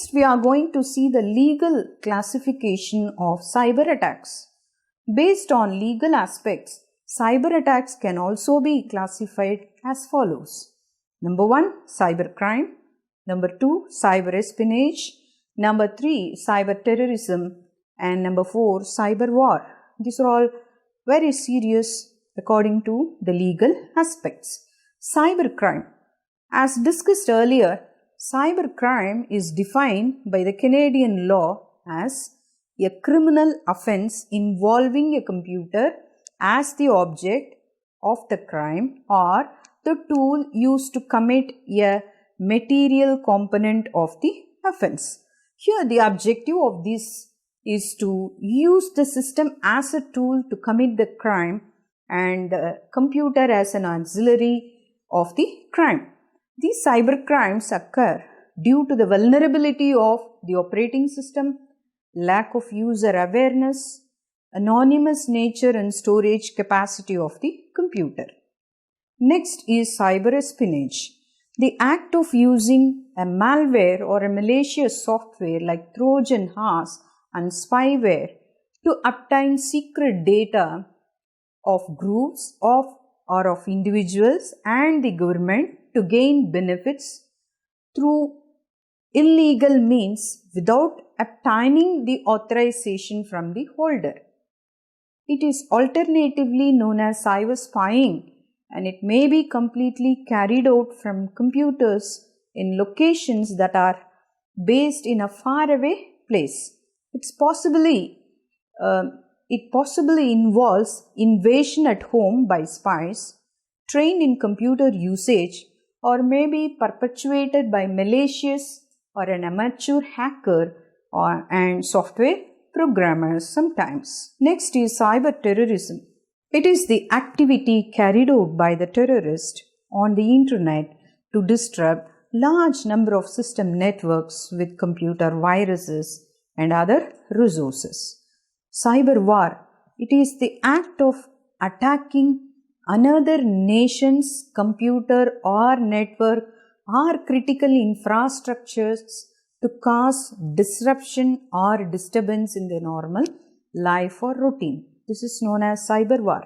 Next, we are going to see the legal classification of cyber attacks. Based on legal aspects, cyber attacks can also be classified as follows. Number 1, cybercrime. Number 2, cyber espionage. Number 3, cyber terrorism. And number 4, cyber war. These are all very serious according to the legal aspects. Cybercrime. As discussed earlier, cybercrime is defined by the Canadian law as a criminal offence involving a computer as the object of the crime or the tool used to commit a material component of the offence. Here the objective of this is to use the system as a tool to commit the crime and the computer as an auxiliary of the crime. These cyber crimes occur due to the vulnerability of the operating system, lack of user awareness, anonymous nature and storage capacity of the computer. Next is cyber espionage. The act of using a malware or a malicious software like Trojan horse and spyware to obtain secret data of groups or of individuals and the government to gain benefits through illegal means without obtaining the authorization from the holder. It is alternatively known as cyber spying, and it may be completely carried out from computers in locations that are based in a faraway place. It possibly involves invasion at home by spies trained in computer usage, or may be perpetuated by malicious or an amateur hacker and software programmers sometimes. Next is cyber terrorism. It is the activity carried out by the terrorist on the internet to disrupt large number of system networks with computer viruses and other resources. Cyber war. It is the act of attacking another nation's computer or network or critical infrastructures to cause disruption or disturbance in the normal life or routine. This is known as cyber war.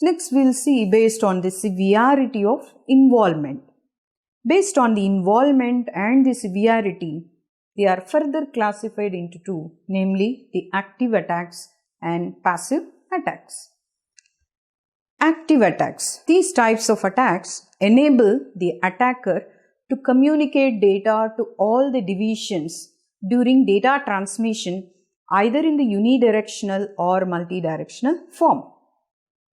Next, we will see based on the severity of involvement. Based on the involvement and the severity, they are further classified into two, namely the active attacks and passive attacks. Active attacks. These types of attacks enable the attacker to communicate data to all the divisions during data transmission either in the unidirectional or multidirectional form.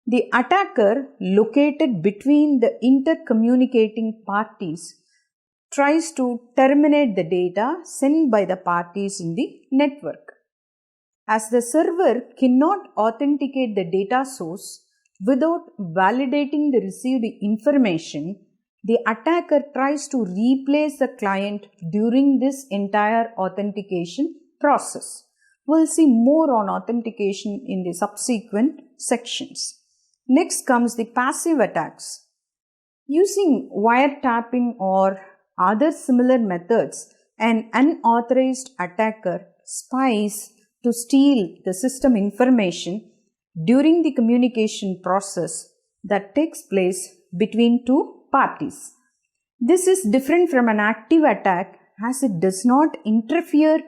The attacker located between the intercommunicating parties tries to terminate the data sent by the parties in the network. As the server cannot authenticate the data source without validating the received information, the attacker tries to replace the client during this entire authentication process. We'll see more on authentication in the subsequent sections. Next comes the passive attacks. Using wiretapping or other similar methods, an unauthorized attacker spies to steal the system information during the communication process that takes place between two parties. This is different from an active attack as it does not interfere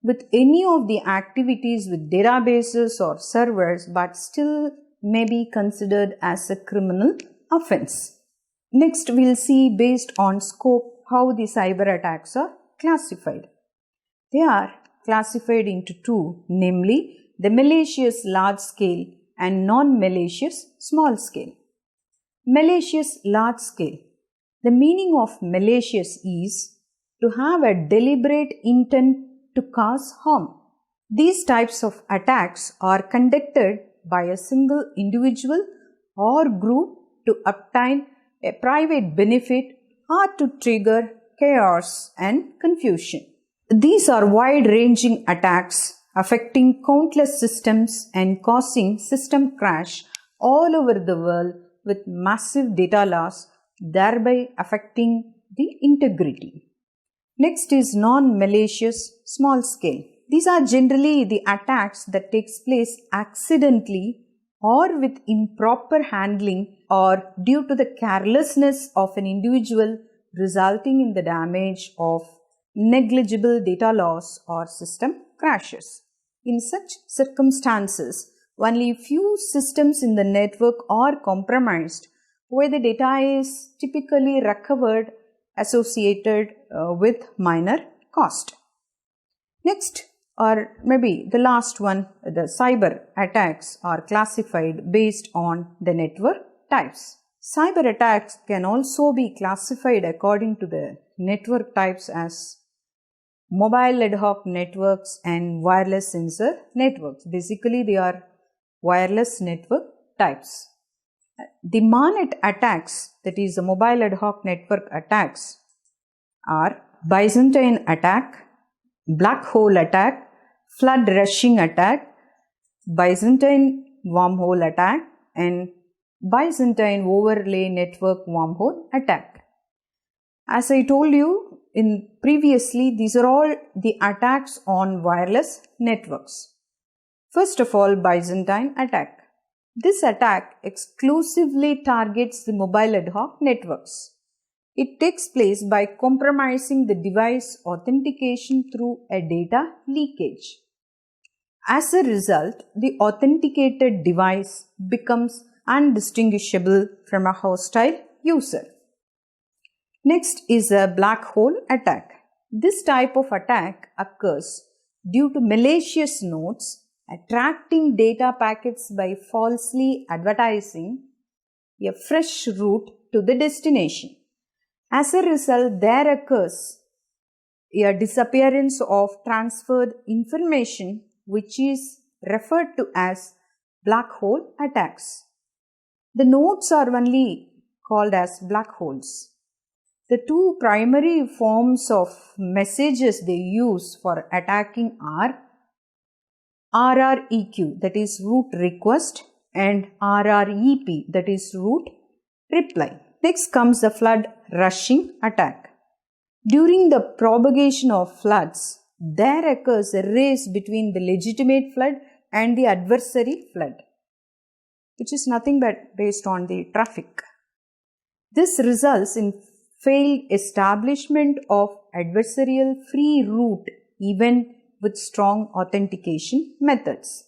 with any of the activities with databases or servers, but still may be considered as a criminal offense. Next, we will see based on scope how the cyber attacks are classified. They are classified into two, namely the malicious large scale and non-malicious small scale. Malicious large scale. The meaning of malicious is to have a deliberate intent to cause harm. These types of attacks are conducted by a single individual or group to obtain a private benefit or to trigger chaos and confusion. These are wide-ranging attacks affecting countless systems and causing system crash all over the world with massive data loss, thereby affecting the integrity. Next is non-malicious small scale. These are generally the attacks that takes place accidentally or with improper handling or due to the carelessness of an individual, resulting in the damage of negligible data loss or system crashes. In such circumstances, only few systems in the network are compromised, where the data is typically recovered associated with minor cost. Next, or maybe the last one, the cyber attacks are classified based on the network types. Cyber attacks can also be classified according to the network types as mobile ad hoc networks and wireless sensor networks. Basically, they are wireless network types. The MANET attacks, that is the mobile ad hoc network attacks, are Byzantine attack, black hole attack, flood rushing attack, Byzantine wormhole attack, and Byzantine overlay network wormhole attack. As I told you previously, these are all the attacks on wireless networks. First of all, Byzantine attack. This attack exclusively targets the mobile ad hoc networks. It takes place by compromising the device authentication through a data leakage. As a result, the authenticated device becomes undistinguishable from a hostile user. Next is a black hole attack. This type of attack occurs due to malicious nodes attracting data packets by falsely advertising a fresh route to the destination. As a result, there occurs a disappearance of transferred information, which is referred to as black hole attacks. The nodes are only called as black holes. The two primary forms of messages they use for attacking are RREQ, that is route request, and RREP, that is route reply. Next comes the flood rushing attack. During the propagation of floods, there occurs a race between the legitimate flood and the adversary flood, which is nothing but based on the traffic. This results in failed establishment of adversarial free route even with strong authentication methods.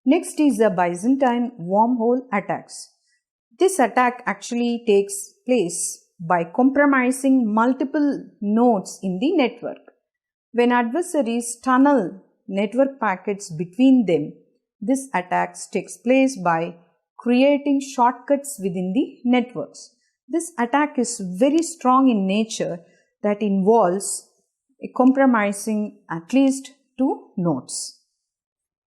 Next is the Byzantine wormhole attacks. This attack actually takes place by compromising multiple nodes in the network. When adversaries tunnel network packets between them, this attack takes place by creating shortcuts within the networks. This attack is very strong in nature that involves compromising at least two nodes.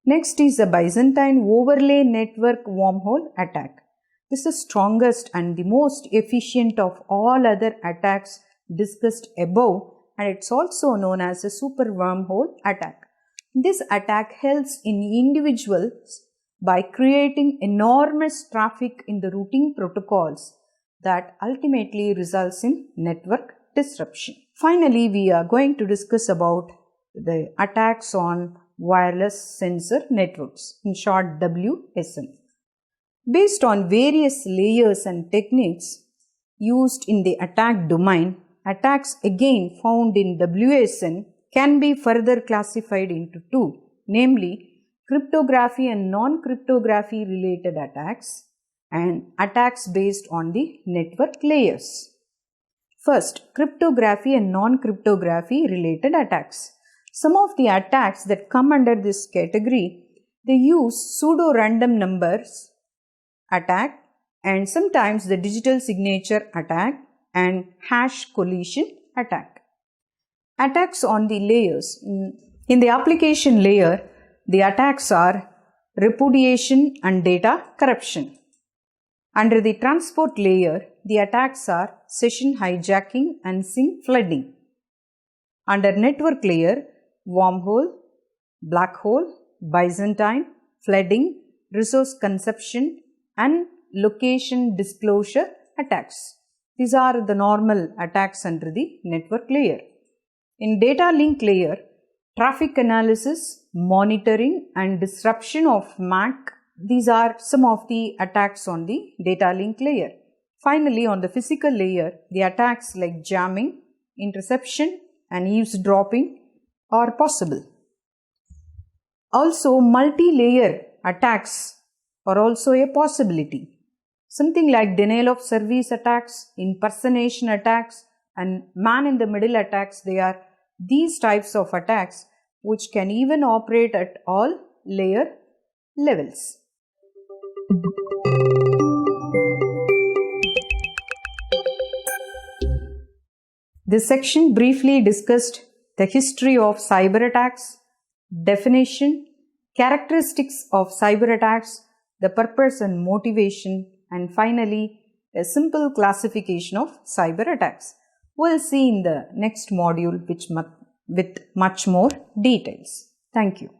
Next is the Byzantine overlay network wormhole attack. This is the strongest and the most efficient of all other attacks discussed above, and it's also known as a super wormhole attack. This attack helps in individuals by creating enormous traffic in the routing protocols that ultimately results in network disruption. Finally, we are going to discuss about the attacks on wireless sensor networks, in short WSN. Based on various layers and techniques used in the attack domain, attacks again found in WSN can be further classified into two, namely cryptography and non-cryptography related attacks and attacks based on the network layers. First, cryptography and non-cryptography related attacks. Some of the attacks that come under this category, they use pseudo-random numbers attack and sometimes the digital signature attack and hash collision attack. Attacks on the layers. In the application layer, the attacks are repudiation and data corruption. Under the transport layer, the attacks are session hijacking and SYN flooding. Under network layer, wormhole, black hole, Byzantine, flooding, resource consumption and location disclosure attacks. These are the normal attacks under the network layer. In data link layer, traffic analysis, monitoring and disruption of MAC, these are some of the attacks on the data link layer. Finally, on the physical layer, the attacks like jamming, interception and eavesdropping are possible. Also, multi-layer attacks are also a possibility. Something like denial of service attacks, impersonation attacks and man-in-the-middle attacks, they are these types of attacks which can even operate at all layer levels. This section briefly discussed the history of cyber attacks, definition, characteristics of cyber attacks, the purpose and motivation, and finally, a simple classification of cyber attacks. We'll see in the next module with much more details. Thank you.